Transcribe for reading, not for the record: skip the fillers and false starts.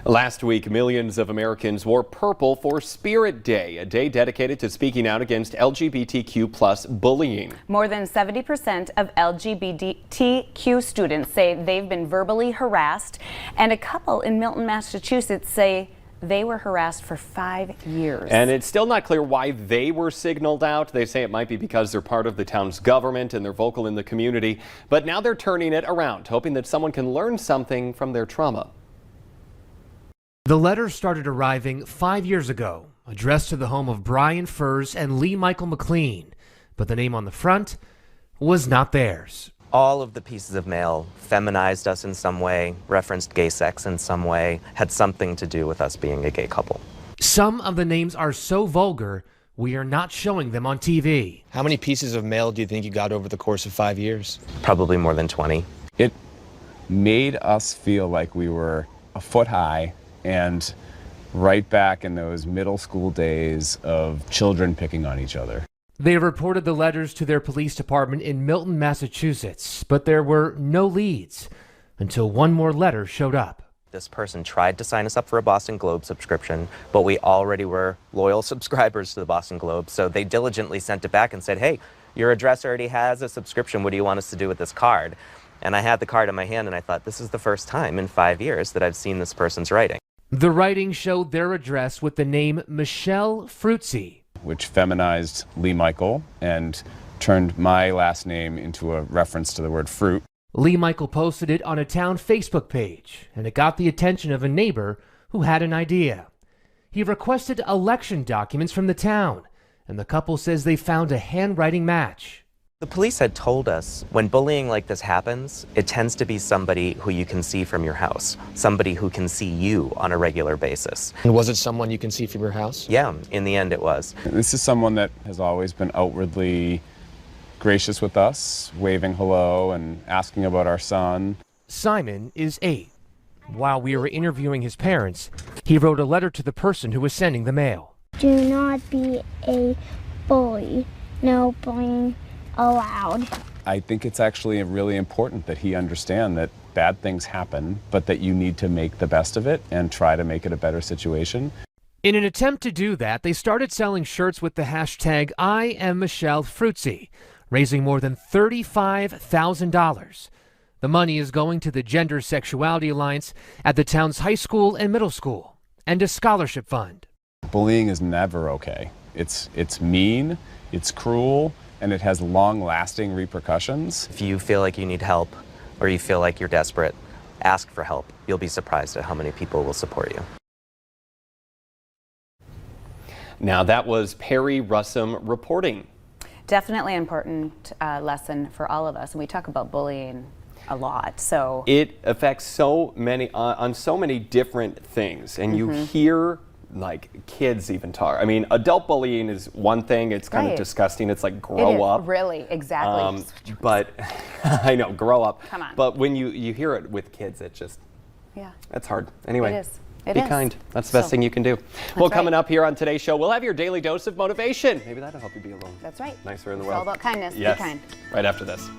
Last week, millions of Americans wore purple for Spirit Day, a day dedicated to speaking out against LGBTQ+ bullying. More than 70% of LGBTQ students say they've been verbally harassed, and a couple in Milton, Massachusetts say they were harassed for 5 years. And it's still not clear why they were signaled out. They say it might be because they're part of the town's government and they're vocal in the community. But now they're turning it around, hoping that someone can learn something from their trauma. The letter started arriving 5 years ago, addressed to the home of Brian Furs and Lee Michael McLean, but the name on the front was not theirs. All of the pieces of mail feminized us in some way, referenced gay sex in some way, had something to do with us being a gay couple. Some of the names are so vulgar, we are not showing them on TV. How many pieces of mail do you think you got over the course of 5 years? Probably more than 20. It made us feel like we were a foot high and right back in those middle school days of children picking on each other. They reported the letters to their police department in Milton, Massachusetts, but there were no leads until one more letter showed up. This person tried to sign us up for a Boston Globe subscription, but we already were loyal subscribers to the Boston Globe, so they diligently sent it back and said, hey, your address already has a subscription. What do you want us to do with this card? And I had the card in my hand and I thought, this is the first time in 5 years that I've seen this person's writing. The writing showed their address with the name Michelle Fruitsy, which feminized Lee Michael and turned my last name into a reference to the word fruit. Lee Michael posted it on a town Facebook page, and it got the attention of a neighbor who had an idea. He requested election documents from the town, and the couple says they found a handwriting match. The police had told us when bullying like this happens, it tends to be somebody who you can see from your house, somebody who can see you on a regular basis. And was it someone you can see from your house? Yeah, in the end it was. This is someone that has always been outwardly gracious with us, waving hello and asking about our son. Simon is 8. While we were interviewing his parents, he wrote a letter to the person who was sending the mail. Do not be a bully. No bullying allowed. I think it's actually really important that he understand that bad things happen, but that you need to make the best of it and try to make it a better situation. In an attempt to do that, they started selling shirts with the hashtag I am Michelle Fruitsy, raising more than $35,000. The money is going to the Gender Sexuality Alliance at the town's high school and middle school, and a scholarship fund. Bullying is never okay. It's mean, it's cruel, and it has long-lasting repercussions. If you feel like you need help or you feel like you're desperate, ask for help. You'll be surprised at how many people will support you. Now that was Perry Russum reporting. Definitely an important lesson for all of us, and we talk about bullying a lot. So it affects so many on so many different things, and you hear like kids even talk. I mean, adult bullying is one thing. It's kind of disgusting. It's like grow up. Really, exactly. But I know, grow up. Come on. But when you hear it with kids, it just it's hard. Anyway, it is. It be is. kind. That's the best thing you can do. Well, coming up here on today's show, we'll have your daily dose of motivation. Maybe that'll help you be alone. That's right. Nicer in the It's world. all about kindness. Yes. Be kind. Right after this.